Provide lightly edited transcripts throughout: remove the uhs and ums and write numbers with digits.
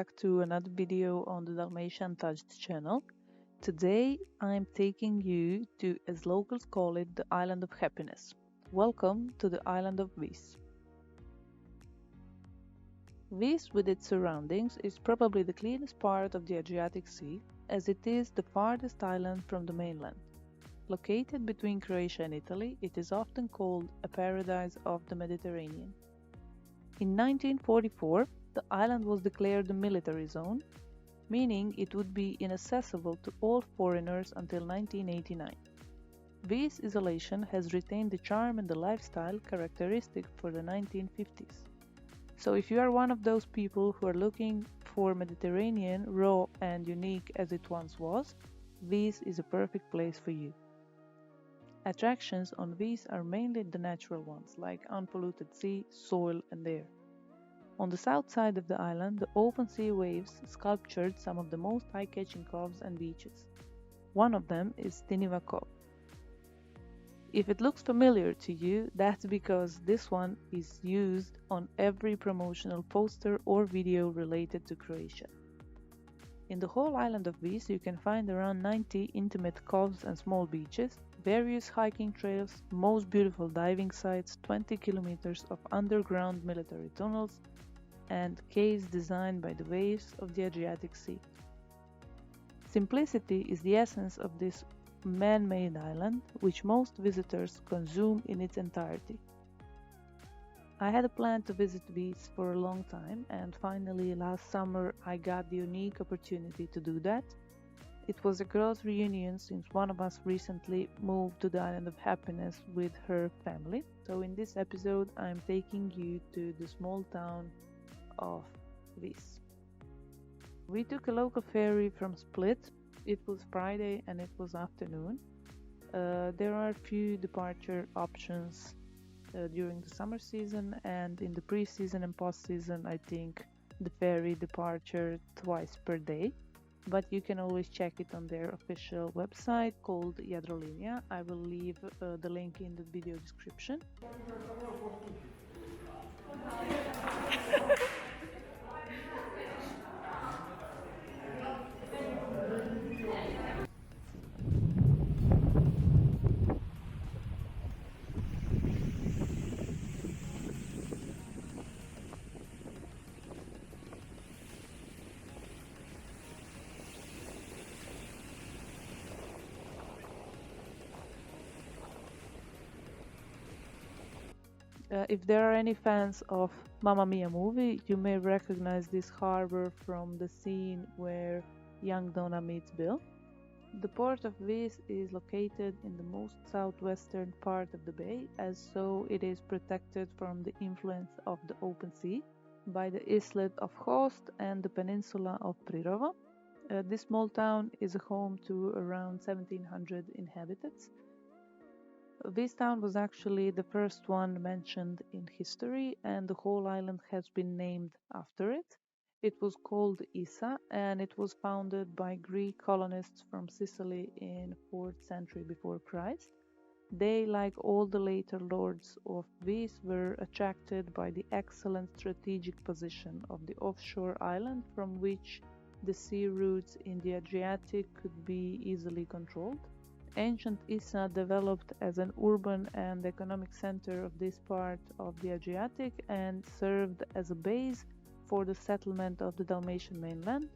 back to another video on the Dalmatia Untouched channel. Today I'm taking you to, as locals call it, the Island of Happiness. Welcome to the Island of Vis. Vis, with its surroundings, is probably the cleanest part of the Adriatic Sea, as it is the farthest island from the mainland. Located between Croatia and Italy, it is often called a paradise of the Mediterranean. In 1944, the island was declared a military zone, meaning it would be inaccessible to all foreigners until 1989. Vis isolation has retained the charm and the lifestyle characteristic for the 1950s. So if you are one of those people who are looking for Mediterranean, raw and unique as it once was, Vis is a perfect place for you. Attractions on Vis are mainly the natural ones, like unpolluted sea, soil and air. On the south side of the island, the open sea waves sculptured some of the most eye-catching coves and beaches. One of them is Tiniva Cove. If it looks familiar to you, that's because this one is used on every promotional poster or video related to Croatia. In the whole island of Vis, you can find around 90 intimate coves and small beaches, various hiking trails, most beautiful diving sites, 20 kilometers of underground military tunnels, and caves designed by the waves of the Adriatic Sea. Simplicity is the essence of this man-made island, which most visitors consume in its entirety. I had a plan to visit Vis for a long time, and finally last summer I got the unique opportunity to do that. It was a girls' reunion since one of us recently moved to the Island of Happiness with her family. So in this episode I'm taking you to the small town of Vis. We took a local ferry from Split. It was Friday and it was afternoon. There are few departure options during the summer season, and in the pre-season and post-season I think the ferry departure twice per day. But you can always check it on their official website called Jadrolinija. I will leave the link in the video description. If there are any fans of Mamma Mia movie, you may recognize this harbor from the scene where young Donna meets Bill. The port of Vis is located in the most southwestern part of the bay, as so it is protected from the influence of the open sea by the islet of Host and the peninsula of Prirova. This small town is a home to around 1700 inhabitants. This town was actually the first one mentioned in history, and the whole island has been named after it. It was called Issa, and it was founded by Greek colonists from Sicily in 4th century before Christ. They, like all the later lords of Vis, were attracted by the excellent strategic position of the offshore island, from which the sea routes in the Adriatic could be easily controlled. Ancient Issa developed as an urban and economic center of this part of the Adriatic and served as a base for the settlement of the Dalmatian mainland,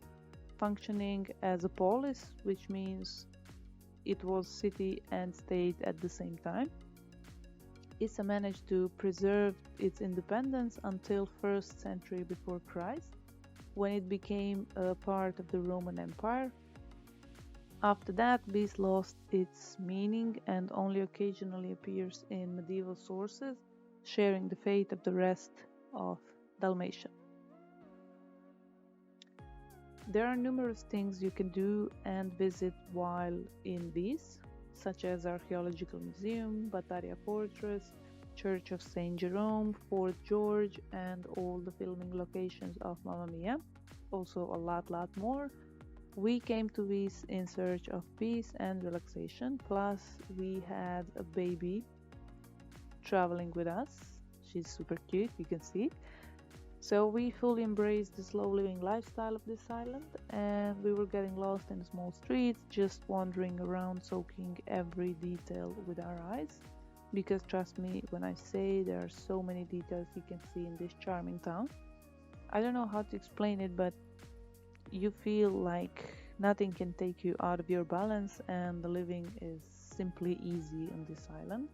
functioning as a polis, which means it was city and state at the same time. Issa managed to preserve its independence until 1st century before Christ, when it became a part of the Roman Empire. After that, Vis lost its meaning and only occasionally appears in medieval sources, sharing the fate of the rest of Dalmatia. There are numerous things you can do and visit while in Vis, such as Archaeological Museum, Bataria Fortress, Church of St. Jerome, Fort George, and all the filming locations of Mamma Mia. Also a lot more. We came to Vis in search of peace and relaxation, plus we had a baby traveling with us. She's super cute, you can see. So we fully embraced the slow living lifestyle of this island, and we were getting lost in small streets, just wandering around, soaking every detail with our eyes. Because trust me when I say there are so many details you can see in this charming town. I don't know how to explain it, but you feel like nothing can take you out of your balance, and the living is simply easy on this island.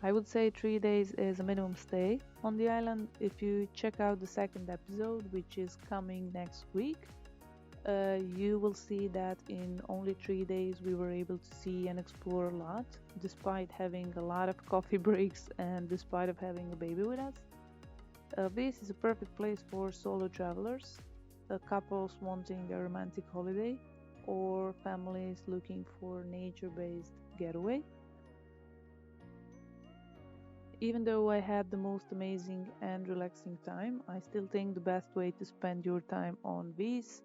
I would say 3 days is a minimum stay on the island. If you check out the second episode, which is coming next week, you will see that in only 3 days we were able to see and explore a lot, despite having a lot of coffee breaks and despite of having a baby with us. This is a perfect place for solo travelers, couples wanting a romantic holiday, or families looking for nature-based getaway. Even though I had the most amazing and relaxing time, I still think the best way to spend your time on Vis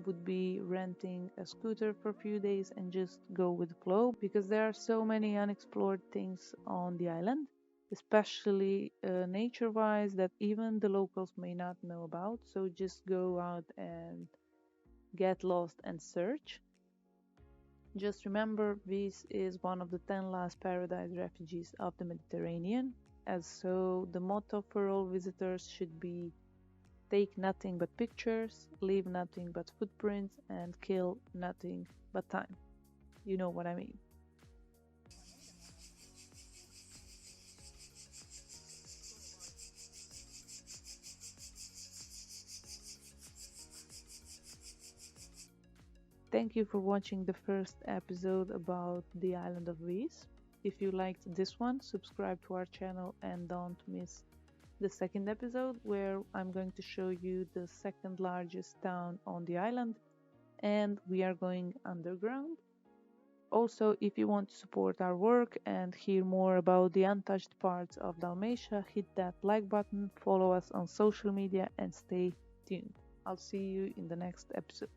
would be renting a scooter for a few days and just go with the flow, because there are so many unexplored things on the island, especially nature wise, that even the locals may not know about. So just go out and get lost and search. Just remember, Vis is one of the 10 last paradise refuges of the Mediterranean, as so the motto for all visitors should be take nothing but pictures, leave nothing but footprints, and kill nothing but time. You know what I mean. Thank you for watching the first episode about the island of Vis. If you liked this one, subscribe to our channel and don't miss the second episode, where I'm going to show you the second largest town on the island, and we are going underground. Also, if you want to support our work and hear more about the untouched parts of Dalmatia, hit that like button, follow us on social media, and stay tuned. I'll see you in the next episode.